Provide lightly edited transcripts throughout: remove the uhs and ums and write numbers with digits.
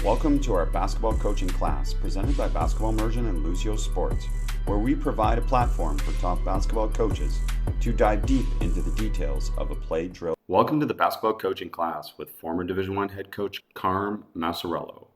Welcome to our basketball coaching class presented by Basketball Immersion and Lucio Sports, where we provide a platform for top basketball coaches to dive deep into the details of a play drill. Welcome to the basketball coaching class with former Division I head coach Carm Maciariello,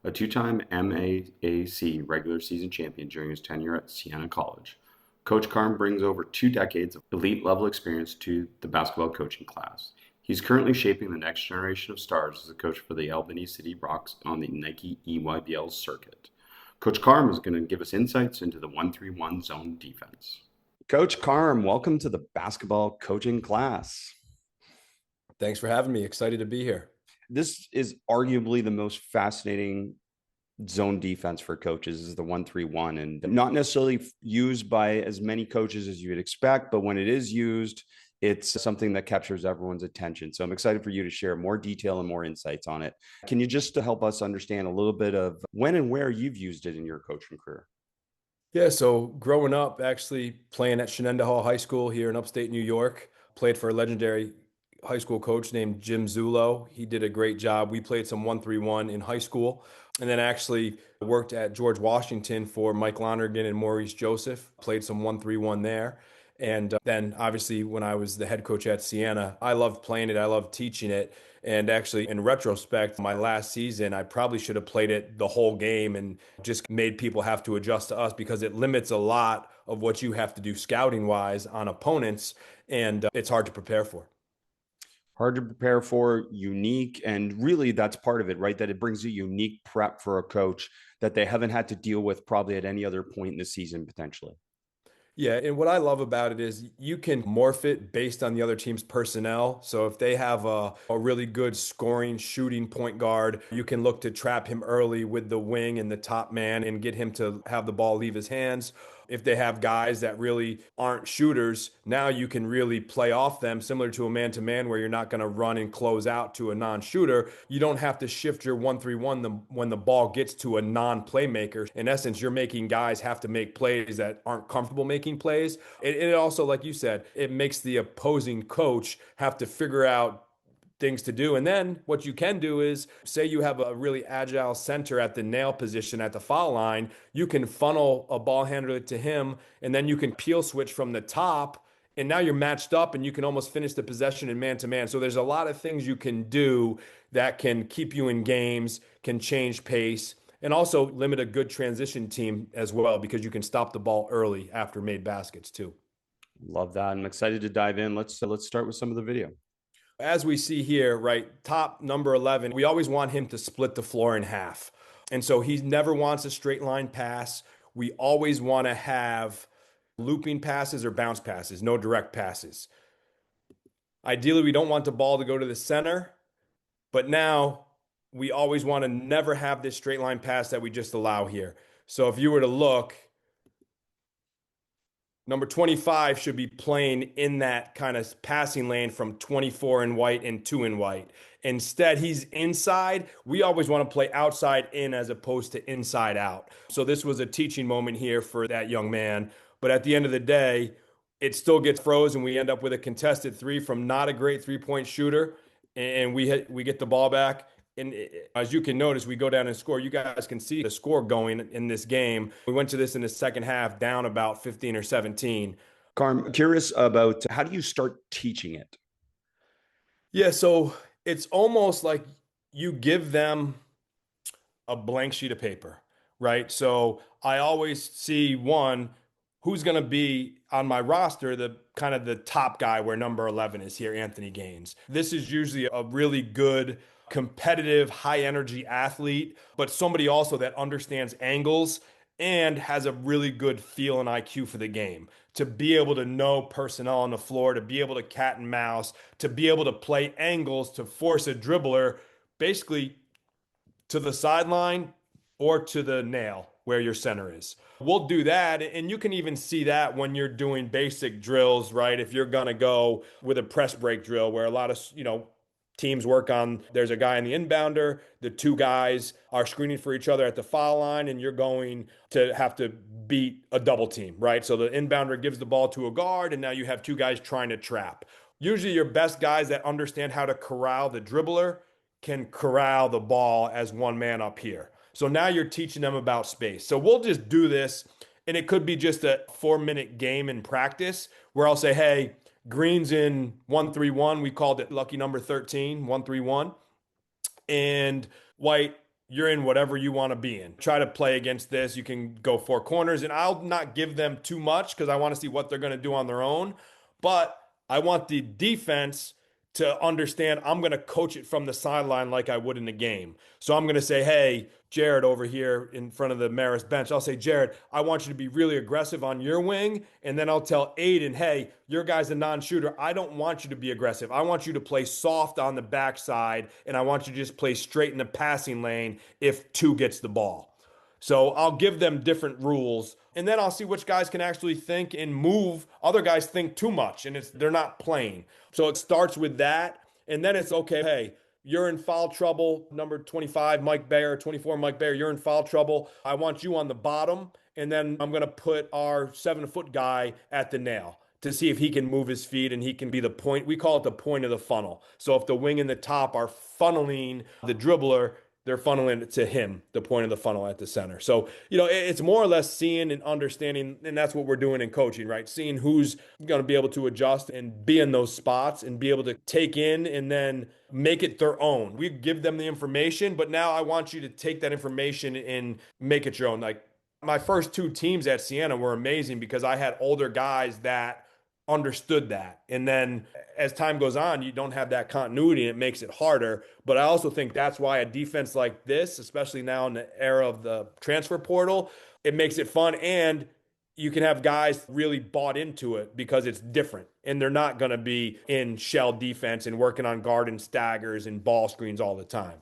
a two-time MAAC regular season champion during his tenure at Siena College. Coach Carm brings over 2 decades of elite level experience to the basketball coaching class. He's currently shaping the next generation of stars as a coach for the Albany City Rocks on the Nike EYBL circuit. Coach Carm is going to give us insights into the 1-3-1 zone defense. Coach Carm, welcome to the basketball coaching class. Thanks for having me. Excited to be here. This is arguably the most fascinating zone defense for coaches, is the 1-3-1, and not necessarily used by as many coaches as you would expect, but when it is used, it's something that captures everyone's attention. So I'm excited for you to share more detail and more insights on it. Can you just help us understand a little bit of when and where you've used it in your coaching career? Yeah, so growing up, actually playing at Shenendahl High School here in upstate New York, played for a legendary high school coach named Jim Zullo. He did a great job. We played some 1-3-1 in high school, and then actually worked at George Washington for Mike Lonergan and Maurice Joseph, played some 1-3-1 there. And then obviously when I was the head coach at Siena, I loved playing it. I loved teaching it. And actually, in retrospect, my last season, I probably should have played it the whole game and just made people have to adjust to us, because it limits a lot of what you have to do scouting wise on opponents. And it's hard to prepare for. Hard to prepare for, unique, and really that's part of it, right? That it brings a unique prep for a coach that they haven't had to deal with probably at any other point in the season potentially. Yeah, and what I love about it is you can morph it based on the other team's personnel. So if they have a really good scoring, shooting point guard, you can look to trap him early with the wing and the top man and get him to have the ball leave his hands. If they have guys that really aren't shooters, now you can really play off them, similar to a man-to-man where you're not going to run and close out to a non-shooter. You don't have to shift your 1-3-1 when the ball gets to a non-playmaker. In essence, you're making guys have to make plays that aren't comfortable making plays. It also, like you said, it makes the opposing coach have to figure out things to do. And then what you can do is, say you have a really agile center at the nail position at the foul line, you can funnel a ball handler to him, and then you can peel switch from the top, and now you're matched up and you can almost finish the possession in man-to-man. So there's a lot of things you can do that can keep you in games, can change pace, and also limit a good transition team as well, because you can stop the ball early after made baskets too. Love that. I'm excited to dive in. Let's start with some of the video. As we see here, right, top number 11, we always want him to split the floor in half. And so he never wants a straight line pass. We always want to have looping passes or bounce passes, no direct passes. Ideally, we don't want the ball to go to the center, but now we always want to never have this straight line pass that we just allow here. So if you were to look, number 25 should be playing in that kind of passing lane from 24 in white and 2 in white. Instead, he's inside. We always want to play outside in as opposed to inside out. So this was a teaching moment here for that young man. But at the end of the day, it still gets frozen. We end up with a contested 3 from not a great 3-point shooter, and we get the ball back. And as you can notice, we go down and score. You guys can see the score going in this game. We went to this in the second half down about 15 or 17. Carm, curious about how do you start teaching it? Yeah, so it's almost like you give them a blank sheet of paper, right? So I always see who's going to be on my roster, the kind of the top guy where number 11 is here, Anthony Gaines. This is usually a really good, competitive, high energy athlete, but somebody also that understands angles and has a really good feel and IQ for the game, to be able to know personnel on the floor, to be able to cat and mouse, to be able to play angles, to force a dribbler basically to the sideline or to the nail where your center is. We'll do that, and you can even see that when you're doing basic drills, right? If you're going to go with a press break drill where a lot of, teams work on, there's a guy in the inbounder, the 2 guys are screening for each other at the foul line, and you're going to have to beat a double team, right? So the inbounder gives the ball to a guard, and now you have 2 guys trying to trap. Usually your best guys that understand how to corral the dribbler can corral the ball as one man up here. So now you're teaching them about space. So we'll just do this, and it could be just a 4-minute game in practice where I'll say, hey, green's in 1-3-1. We called it lucky number 13, 1-3-1. And white, you're in whatever you want to be in. Try to play against this. You can go 4 corners, and I'll not give them too much because I want to see what they're going to do on their own. But I want the defense to understand I'm going to coach it from the sideline like I would in a game. So I'm going to say, hey, Jared over here in front of the Marist bench, I'll say, Jared, I want you to be really aggressive on your wing. And then I'll tell Aiden, hey, your guy's a non-shooter. I don't want you to be aggressive. I want you to play soft on the backside, and I want you to just play straight in the passing lane if 2 gets the ball. So I'll give them different rules, and then I'll see which guys can actually think and move. Other guys think too much, and they're not playing. So it starts with that, and then it's okay, hey, you're in foul trouble. Number 25, Mike Bayer, 24, Mike Bayer, you're in foul trouble. I want you on the bottom, and then I'm going to put our 7-foot guy at the nail to see if he can move his feet and he can be the point. We call it the point of the funnel. So if the wing and the top are funneling the dribbler, they're funneling it to him, the point of the funnel at the center. So, it's more or less seeing and understanding, and that's what we're doing in coaching, right? Seeing who's going to be able to adjust and be in those spots and be able to take in and then make it their own. We give them the information, but now I want you to take that information and make it your own. Like my first 2 teams at Siena were amazing because I had older guys that understood that. And then as time goes on, you don't have that continuity and it makes it harder. But I also think that's why a defense like this, especially now in the era of the transfer portal, it makes it fun. And you can have guys really bought into it because it's different. And they're not going to be in shell defense and working on guard and staggers and ball screens all the time.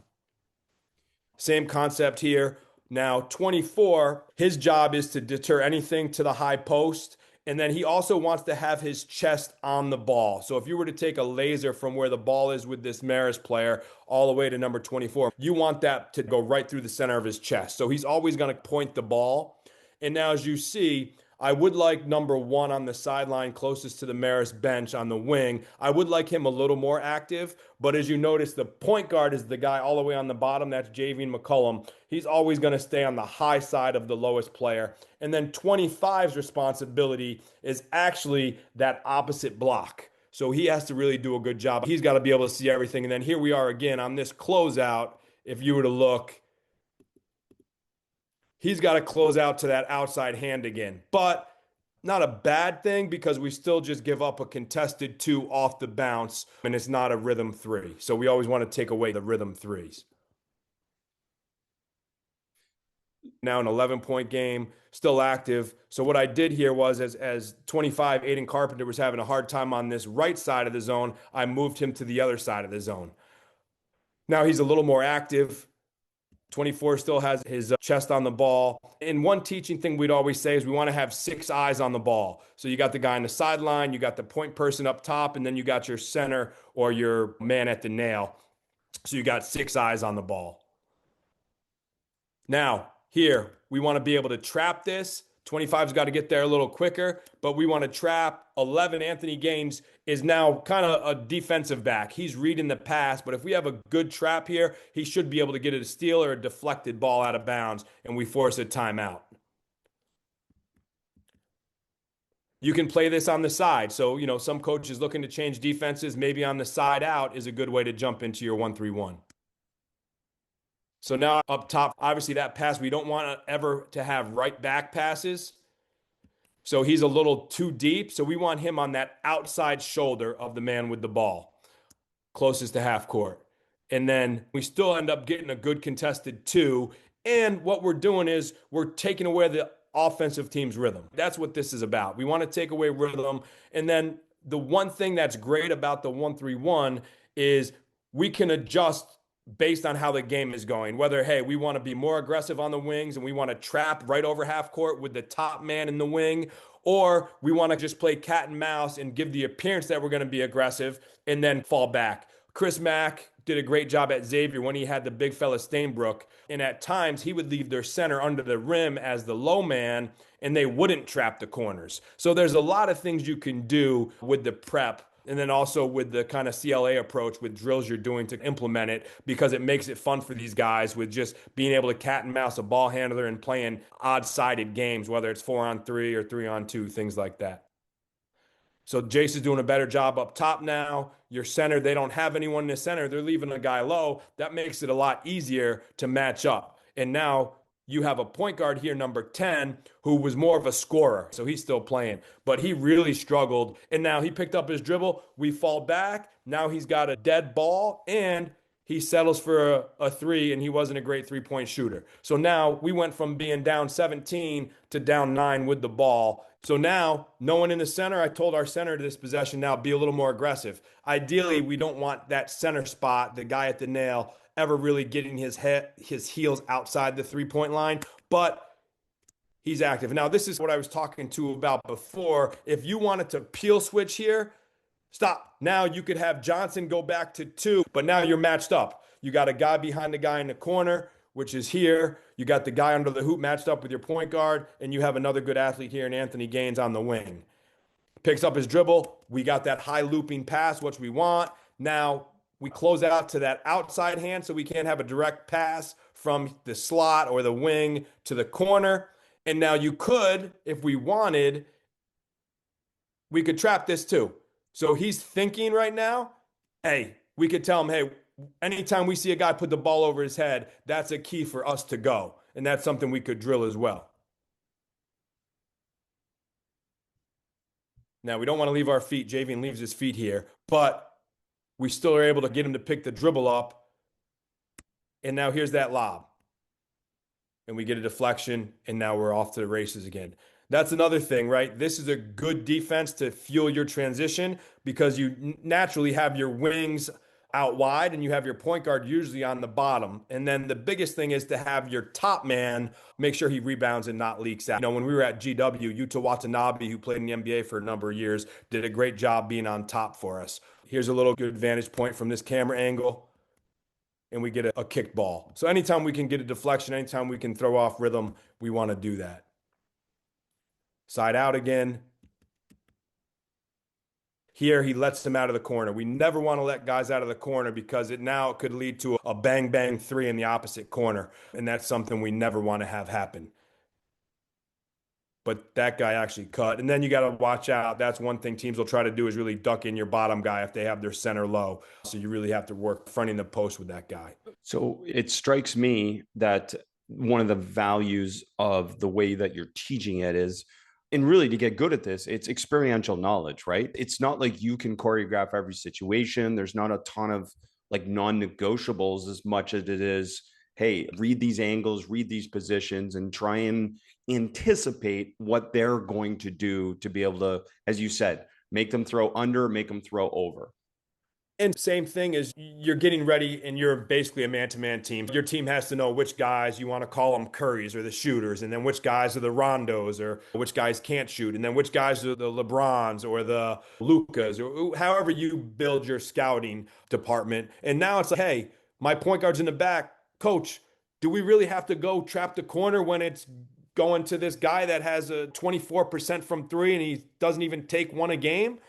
Same concept here. Now, 24, his job is to deter anything to the high post. And then he also wants to have his chest on the ball. So if you were to take a laser from where the ball is with this Marist player all the way to number 24, you want that to go right through the center of his chest. So he's always going to point the ball. And now as you see, I would like number 1 on the sideline closest to the Marist bench on the wing. I would like him a little more active. But as you notice, the point guard is the guy all the way on the bottom. That's Javian McCullum. He's always going to stay on the high side of the lowest player. And then 25's responsibility is actually that opposite block. So he has to really do a good job. He's got to be able to see everything. And then here we are again on this closeout. If you were to look, he's got to close out to that outside hand again. But not a bad thing because we still just give up a contested 2 off the bounce, and it's not a rhythm 3. So we always want to take away the rhythm 3s. Now an 11-point game, still active. So what I did here was as 25, Aiden Carpenter was having a hard time on this right side of the zone, I moved him to the other side of the zone. Now he's a little more active. 24 still has his chest on the ball. And one teaching thing we'd always say is we want to have 6 eyes on the ball. So you got the guy on the sideline, you got the point person up top, and then you got your center or your man at the nail. So you got 6 eyes on the ball. Now, here, we want to be able to trap this. 25's got to get there a little quicker, but we want to trap. 11, Anthony Gaines, is now kind of a defensive back. He's reading the pass, but if we have a good trap here, he should be able to get a steal or a deflected ball out of bounds, and we force a timeout. You can play this on the side. So, some coaches looking to change defenses, maybe on the side out is a good way to jump into your 1-3-1. So now up top, obviously that pass, we don't want ever to have right back passes. So he's a little too deep. So we want him on that outside shoulder of the man with the ball, closest to half court. And then we still end up getting a good contested 2. And what we're doing is we're taking away the offensive team's rhythm. That's what this is about. We want to take away rhythm. And then the one thing that's great about the 1-3-1 is we can adjust based on how the game is going, whether, hey, we want to be more aggressive on the wings and we want to trap right over half court with the top man in the wing, or we want to just play cat and mouse and give the appearance that we're going to be aggressive and then fall back. Chris Mack did a great job at Xavier when he had the big fella Stainbrook, and at times he would leave their center under the rim as the low man and they wouldn't trap the corners. So there's a lot of things you can do with the prep. And then also with the kind of CLA approach with drills you're doing to implement it, because it makes it fun for these guys with just being able to cat and mouse a ball handler and playing odd-sided games, whether it's 4-on-3 or 3-on-2, things like that. So Jace is doing a better job up top now. Your center, they don't have anyone in the center. They're leaving a guy low. That makes it a lot easier to match up. And now you have a point guard here, number 10, who was more of a scorer. So he's still playing, but he really struggled. And now he picked up his dribble. We fall back. Now he's got a dead ball and he settles for a three, and he wasn't a great three-point shooter. So now we went from being down 17 to down 9 with the ball. So now, no one in the center, I told our center to this possession now, be a little more aggressive. Ideally, we don't want that center spot, the guy at the nail, ever really getting his heels outside the three-point line, but he's active. Now, this is what I was talking to about before. If you wanted to peel switch here, stop. Now you could have Johnson go back to 2, but now you're matched up. You got a guy behind the guy in the corner, which is here. You got the guy under the hoop matched up with your point guard, and you have another good athlete here in Anthony Gaines on the wing. Picks up his dribble. We got that high looping pass, which we want. Now we close out to that outside hand so we can't have a direct pass from the slot or the wing to the corner. And now you could, if we wanted, we could trap this too. So he's thinking right now, hey, we could tell him, hey, anytime we see a guy put the ball over his head, that's a key for us to go. And that's something we could drill as well. Now, we don't want to leave our feet. Javian leaves his feet here, but we still are able to get him to pick the dribble up. And now here's that lob. And we get a deflection, and now we're off to the races again. That's another thing, right? This is a good defense to fuel your transition because you naturally have your wings out wide and you have your point guard usually on the bottom. And then the biggest thing is to have your top man make sure he rebounds and not leaks out. You know, when we were at GW, Yuta Watanabe, who played in the NBA for a number of years, did a great job being on top for us. Here's a little good vantage point from this camera angle. And we get a kick ball. So anytime we can get a deflection, anytime we can throw off rhythm, we want to do that. Side out again. Here, he lets them out of the corner. We never want to let guys out of the corner because it could lead to a bang-bang three in the opposite corner. And that's something we never want to have happen. But that guy actually cut. And then you got to watch out. That's one thing teams will try to do is really duck in your bottom guy if they have their center low. So you really have to work fronting the post with that guy. So it strikes me that one of the values of the way that you're teaching it is, and really to get good at this, it's experiential knowledge, right? It's not like you can choreograph every situation. There's not a ton of like non-negotiables as much as it is, hey, read these angles, read these positions, and try and anticipate what they're going to do to be able to, as you said, make them throw under, make them throw over. And same thing is you're getting ready and you're basically a man-to-man team. Your team has to know which guys you want to call them Currys or the shooters, and then which guys are the Rondos or which guys can't shoot, and then which guys are the LeBrons or the Lucas or however you build your scouting department. And now it's like, hey, my point guard's in the back. Coach, do we really have to go trap the corner when it's going to this guy that has a 24% from three and he doesn't even take one a game?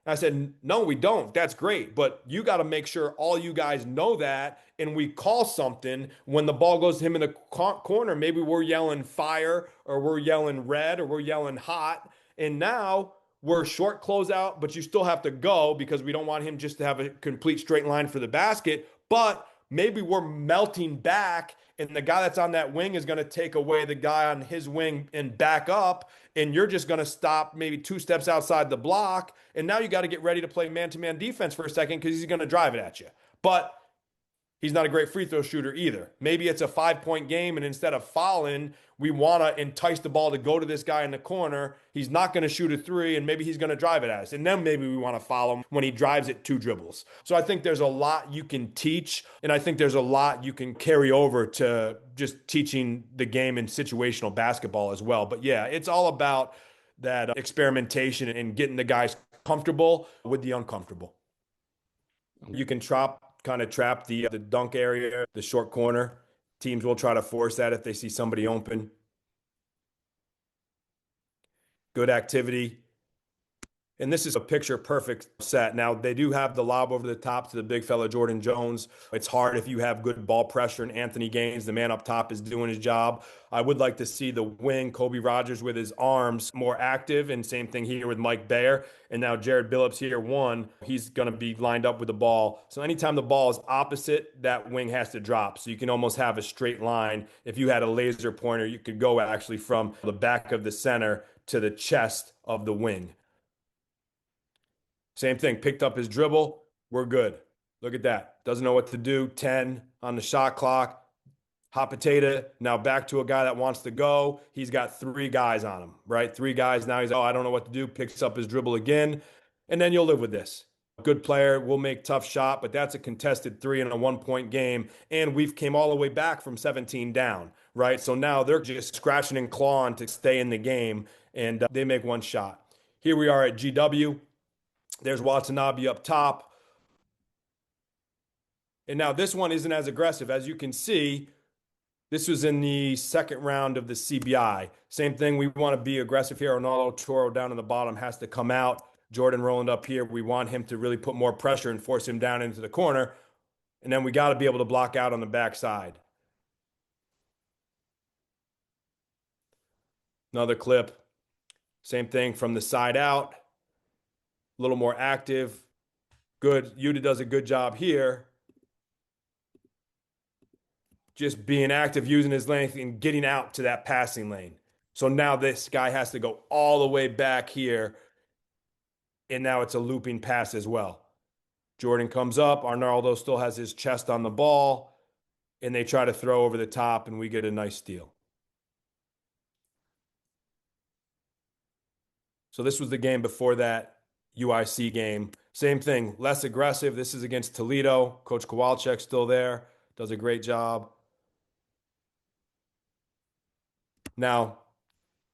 I said, no, we don't. That's great. But you got to make sure all you guys know that. And we call something when the ball goes to him in the corner. Maybe we're yelling fire or we're yelling red or we're yelling hot. And now we're short closeout, but you still have to go because we don't want him just to have a complete straight line for the basket. But maybe we're melting back and the guy that's on that wing is going to take away the guy on his wing and back up. And you're just going to stop maybe 2 steps outside the block. And now you got to get ready to play man-to-man defense for a second because he's going to drive it at you. But he's not a great free throw shooter either. Maybe it's a 5-point game, and instead of fouling, we want to entice the ball to go to this guy in the corner. He's not going to shoot a three, and maybe he's going to drive it at us. And then maybe we want to foul him when he drives it 2 dribbles. So I think there's a lot you can teach, and I think there's a lot you can carry over to just teaching the game in situational basketball as well. But yeah, it's all about that experimentation and getting the guys comfortable with the uncomfortable. You can kind of trap the dunk area, the short corner. Teams will try to force that if they see somebody open. Good activity. And this is a picture perfect set. Now, they do have the lob over the top to the big fella, Jordan Jones. It's hard if you have good ball pressure, and Anthony Gaines, the man up top, is doing his job. I would like to see the wing, Kobe Rogers, with his arms more active. And same thing here with Mike Bayer. And now Jared Billups here, one, he's going to be lined up with the ball. So anytime the ball is opposite, that wing has to drop. So you can almost have a straight line. If you had a laser pointer, you could go actually from the back of the center to the chest of the wing. Same thing, picked up his dribble. We're good. Look at that. Doesn't know what to do. 10 on the shot clock. Hot potato. Now back to a guy that wants to go. He's got three guys on him, right? Three guys. Now he's, oh, I don't know what to do. Picks up his dribble again. And then you'll live with this. Good player will make tough shot, but that's a contested three in a 1 point game. And we've came all the way back from 17 down, right? So now they're just scratching and clawing to stay in the game, and they make one shot. Here we are at GW. There's Watanabe up top. And now this one isn't as aggressive. As you can see, this was in the second round of the CBI. Same thing, we want to be aggressive here. Ronaldo Toro down in the bottom has to come out. Jordan Rowland up here, we want him to really put more pressure and force him down into the corner. And then we got to be able to block out on the backside. Another clip. Same thing from the side out. A little more active. Good. Yuta does a good job here. Just being active, using his length and getting out to that passing lane. So now this guy has to go all the way back here. And now it's a looping pass as well. Jordan comes up. Arnaldo still has his chest on the ball. And they try to throw over the top, and we get a nice steal. So this was the game before that UIC game. Same thing, less aggressive. This is against Toledo. Coach Kowalczyk still there. Does a great job. Now,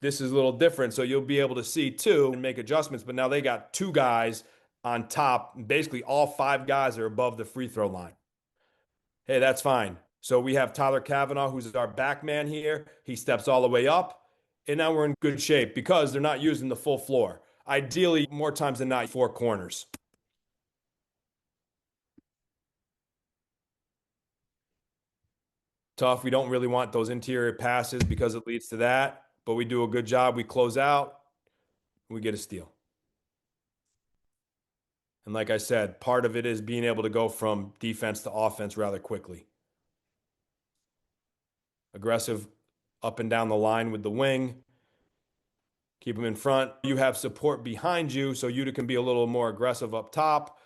this is a little different, so you'll be able to see two and make adjustments, but now they got two guys on top. Basically, all five guys are above the free throw line. Hey, that's fine. So we have Tyler Kavanaugh, who's our back man here. He steps all the way up, and now we're in good shape because they're not using the full floor. Ideally, more times than not, four corners. Tough. We don't really want those interior passes because it leads to that, but we do a good job. We close out, we get a steal. And like I said, part of it is being able to go from defense to offense rather quickly. Aggressive up and down the line with the wing. Keep them in front. You have support behind you, so you can be a little more aggressive up top.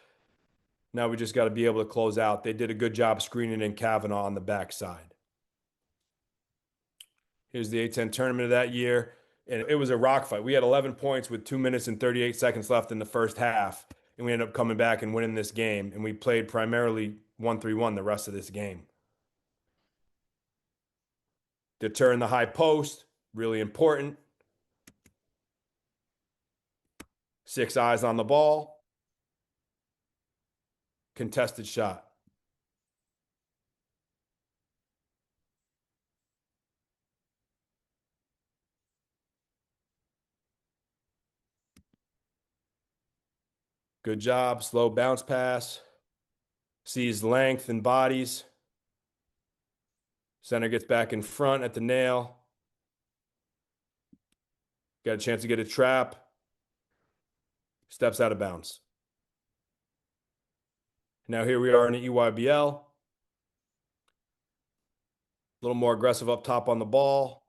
Now we just got to be able to close out. They did a good job screening in Kavanaugh on the backside. Here's the A10 tournament of that year. And it was a rock fight. We had 11 points with 2 minutes and 38 seconds left in the first half. And we ended up coming back and winning this game. And we played primarily 1-3-1 the rest of this game. Deter in the high post, really important. 6 eyes on the ball. Contested shot. Good job. Slow bounce pass. Sees length and bodies. Center gets back in front at the nail. Got a chance to get a trap. Steps out of bounds. Now here we are in the EYBL. A little more aggressive up top on the ball.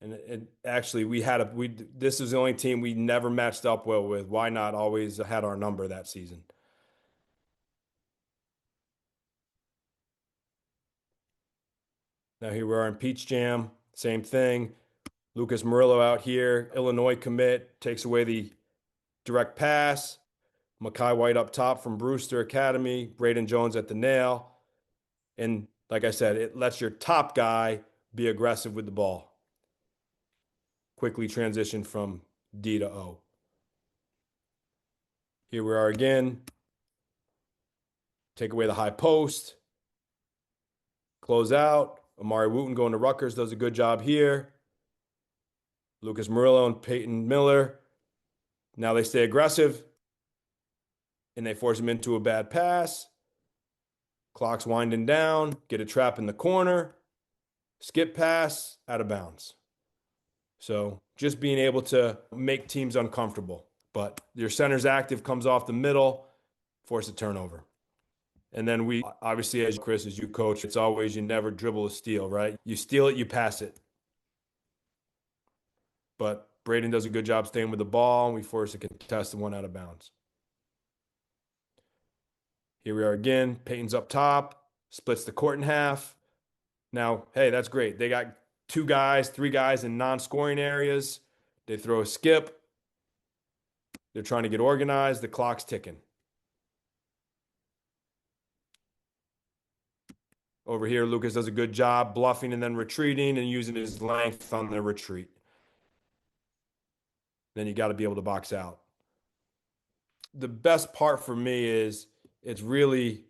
And actually, this is the only team we never matched up well with. Why not always had our number that season? Now here we are in Peach Jam. Same thing. Lucas Murillo out here. Illinois commit. Takes away the direct pass. Makai White up top from Brewster Academy. Braden Jones at the nail. And like I said, it lets your top guy be aggressive with the ball. Quickly transition from D to O. Here we are again. Take away the high post. Close out. Amari Wooten going to Rutgers does a good job here. Lucas Murillo and Peyton Miller. Now they stay aggressive and they force him into a bad pass. Clock's winding down, get a trap in the corner, skip pass, out of bounds. So just being able to make teams uncomfortable. But your center's active, comes off the middle, force a turnover. And then we, obviously, as Chris, as you coach, it's always you never dribble a steal, right? You steal it, you pass it. But Braden does a good job staying with the ball, and we force a contested one out of bounds. Here we are again. Peyton's up top, splits the court in half. Now, hey, that's great. They got 2 guys, 3 guys in non-scoring areas. They throw a skip. They're trying to get organized. The clock's ticking. Over here, Lucas does a good job bluffing and then retreating and using his length on the retreat. Then you got to be able to box out. The best part for me is it's really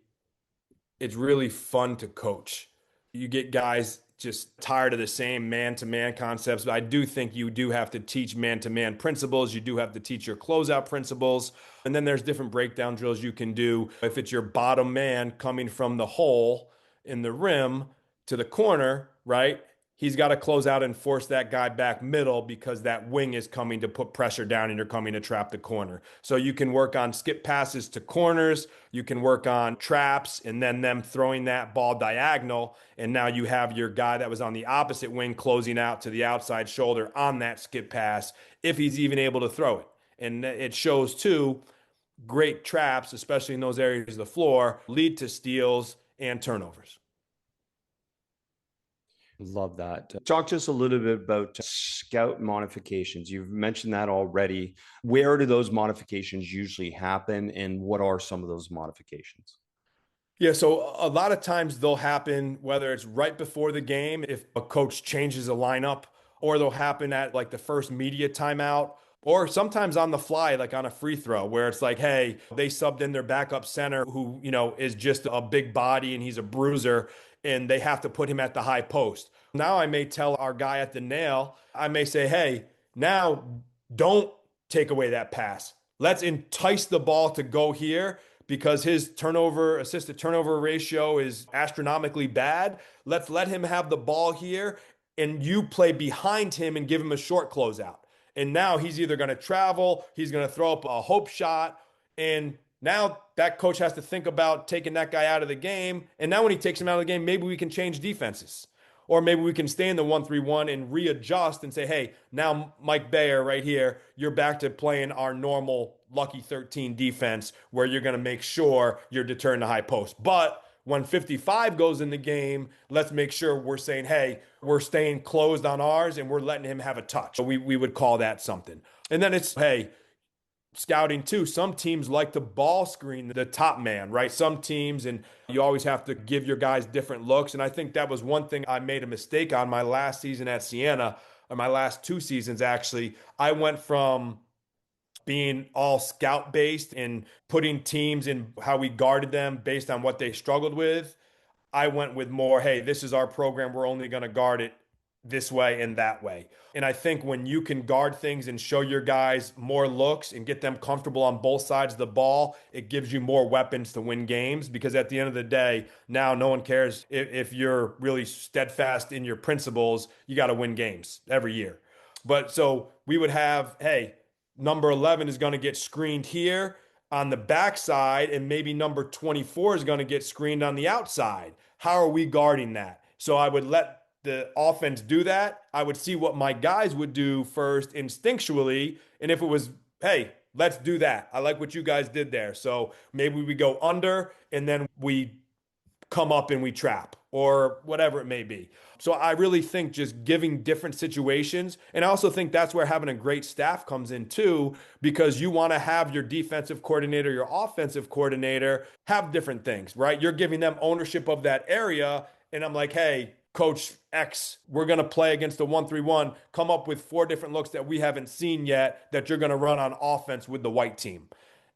fun to coach. You get guys just tired of the same man-to-man concepts. But I do think you do have to teach man-to-man principles. You do have to teach your closeout principles. And then there's different breakdown drills you can do. If it's your bottom man coming from the hole in the rim to the corner, right? He's got to close out and force that guy back middle because that wing is coming to put pressure down and you're coming to trap the corner. So you can work on skip passes to corners. You can work on traps and then them throwing that ball diagonal. And now you have your guy that was on the opposite wing closing out to the outside shoulder on that skip pass, if he's even able to throw it. And it shows too, great traps, especially in those areas of the floor, lead to steals and turnovers. Love that. Talk to us a little bit about scout modifications. You've mentioned that already. Where do those modifications usually happen, and what are some of those modifications? Yeah, so a lot of times they'll happen whether it's right before the game, if a coach changes a lineup, or they'll happen at like the first media timeout, or sometimes on the fly, like on a free throw, where it's like, hey, they subbed in their backup center who, is just a big body and he's a bruiser, and they have to put him at the high post. Now I may tell our guy at the nail, I may say, hey, now don't take away that pass. Let's entice the ball to go here because his assisted turnover ratio is astronomically bad. Let's let him have the ball here and you play behind him and give him a short closeout. And now he's either going to travel, he's going to throw up a hope shot, and now that coach has to think about taking that guy out of the game. And now when he takes him out of the game, maybe we can change defenses. Or maybe we can stay in the 1-3-1 and readjust and say, hey, now Mike Bayer right here, you're back to playing our normal lucky 13 defense where you're going to make sure you're deterring the high post. But when 55 goes in the game, let's make sure we're saying, hey, we're staying closed on ours and we're letting him have a touch. So we would call that something. And then it's, hey, scouting too. Some teams like to ball screen the top man, right? Some teams, and you always have to give your guys different looks. And I think that was one thing I made a mistake on my last season at Siena, or my last 2 seasons actually. I went from being all scout based and putting teams in how we guarded them based on what they struggled with. I went with more, hey, this is our program. We're only going to guard it this way and that way. And I think when you can guard things and show your guys more looks and get them comfortable on both sides of the ball, it gives you more weapons to win games, because at the end of the day, now no one cares if you're really steadfast in your principles. You got to win games every year. But so we would have, hey, number 11 is going to get screened here on the backside, and maybe number 24 is going to get screened on the outside. How are we guarding that? So I would let the offense do that. I would see what my guys would do first instinctually. And if it was, hey, let's do that. I like what you guys did there. So maybe we go under and then we come up and we trap, or whatever it may be. So I really think just giving different situations. And I also think that's where having a great staff comes in too, because you want to have your defensive coordinator, your offensive coordinator have different things, right? You're giving them ownership of that area. And I'm like, hey, Coach X, we're going to play against the 1-3-1, come up with 4 different looks that we haven't seen yet that you're going to run on offense with the white team.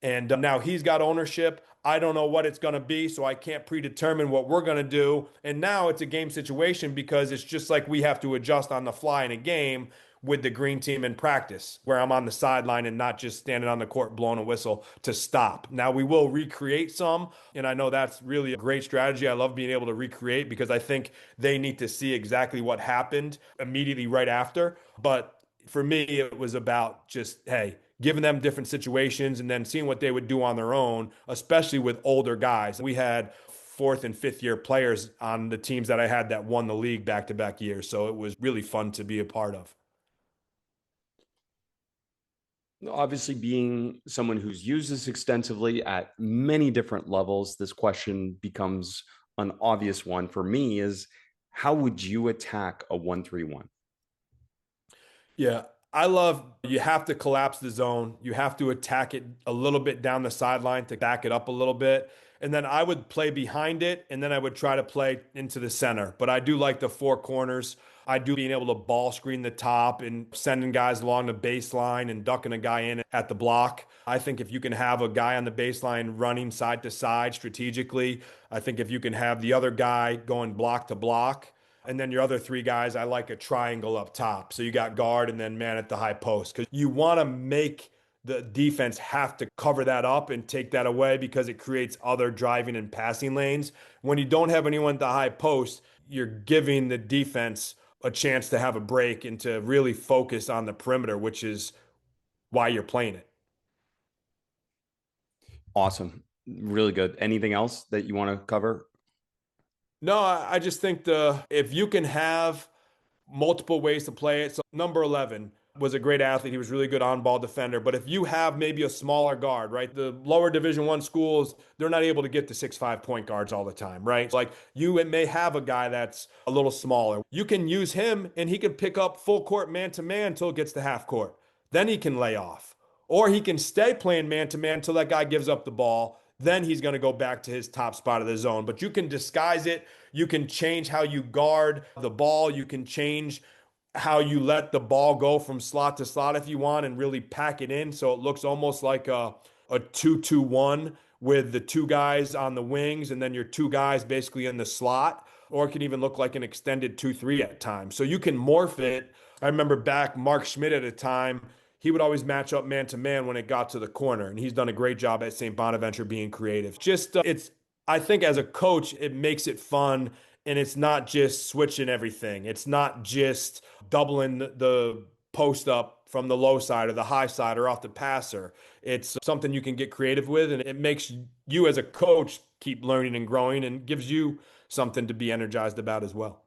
And now he's got ownership. I don't know what it's going to be, so I can't predetermine what we're going to do. And now it's a game situation because it's just like we have to adjust on the fly in a game with the green team in practice, where I'm on the sideline and not just standing on the court blowing a whistle to stop. Now we will recreate some, and I know that's really a great strategy. I love being able to recreate because I think they need to see exactly what happened immediately right after. But for me, it was about just, hey, giving them different situations and then seeing what they would do on their own, especially with older guys. We had fourth and fifth year players on the teams that I had that won the league back to back years. So it was really fun to be a part of. Obviously, being someone who's used this extensively at many different levels, this question becomes an obvious one for me is how would you attack a 1-3-1? Yeah, I love you have to collapse the zone. You have to attack it a little bit down the sideline to back it up a little bit. And then I would play behind it and then I would try to play into the center. But I do like the four corners. I do being able to ball screen the top and sending guys along the baseline and ducking a guy in at the block. I think if you can have a guy on the baseline running side to side strategically, I think if you can have the other guy going block to block, and then your other three guys, I like a triangle up top. So you got guard and then man at the high post because you want to make the defense have to cover that up and take that away because it creates other driving and passing lanes. When you don't have anyone at the high post, you're giving the defense a chance to have a break and to really focus on the perimeter, which is why you're playing it. Awesome. Really good. Anything else that you want to cover? No, I just think if you can have multiple ways to play it. So number 11 was a great athlete. He was really good on-ball defender. But if you have maybe a smaller guard, right? The lower Division I schools, they're not able to get to 6'5" point guards all the time, right? Like you may have a guy that's a little smaller. You can use him and he can pick up full court man-to-man until it gets to half court. Then he can lay off. Or he can stay playing man-to-man until that guy gives up the ball. Then he's going to go back to his top spot of the zone. But you can disguise it. You can change how you guard the ball. You can change how you let the ball go from slot to slot if you want and really pack it in so it looks almost like a 2-2-1 with the two guys on the wings and then your two guys basically in the slot. Or it can even look like an extended 2-3 at times. So you can morph it. I remember back Mark Schmidt at a time, he would always match up man to man when it got to the corner. And he's done a great job at St. Bonaventure being creative. Just I think as a coach, it makes it fun. And it's not just switching everything. It's not just doubling the post up from the low side or the high side or off the passer. It's something you can get creative with. And it makes you as a coach keep learning and growing and gives you something to be energized about as well.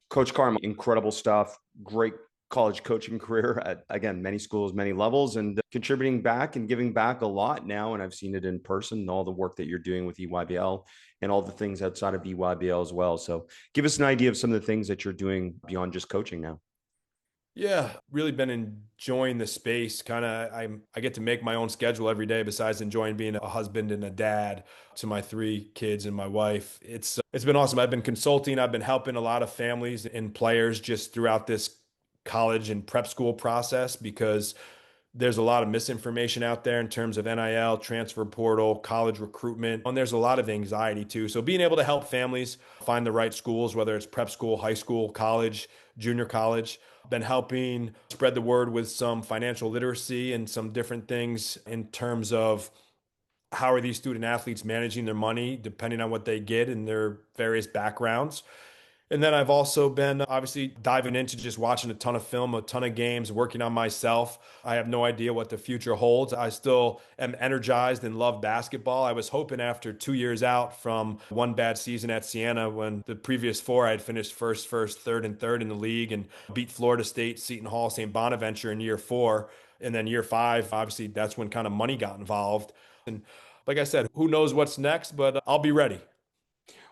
Coach Carm, incredible stuff. Great college coaching career at, again, many schools, many levels, and contributing back and giving back a lot now. And I've seen it in person, all the work that you're doing with EYBL and all the things outside of EYBL as well. So give us an idea of some of the things that you're doing beyond just coaching now. Yeah, really been enjoying the space. Kind of, I get to make my own schedule every day. Besides enjoying being a husband and a dad to my three kids and my wife, it's been awesome. I've been consulting. I've been helping a lot of families and players just throughout this college and prep school process because there's a lot of misinformation out there in terms of NIL, transfer portal, college recruitment, and there's a lot of anxiety too. So being able to help families find the right schools, whether it's prep school, high school, college, junior college, been helping spread the word with some financial literacy and some different things in terms of how are these student athletes managing their money depending on what they get in their various backgrounds. And then I've also been obviously diving into just watching a ton of film, a ton of games, working on myself. I have no idea what the future holds. I still am energized and love basketball. I was hoping after 2 years out from one bad season at Siena, when the previous four I had finished first, third, and third in the league and beat Florida State, Seton Hall, St. Bonaventure in year 4. And then year 5, obviously that's when kind of money got involved. And like I said, who knows what's next, but I'll be ready.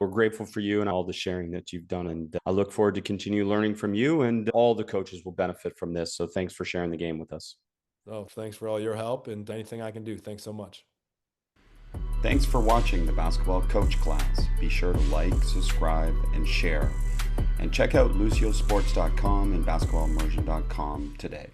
We're grateful for you and all the sharing that you've done. And I look forward to continue learning from you, and all the coaches will benefit from this. So thanks for sharing the game with us. Oh, thanks for all your help and anything I can do. Thanks so much. Thanks for watching the Basketball Coach Class. Be sure to like, subscribe, and share. And check out luciosports.com and basketballimmersion.com today.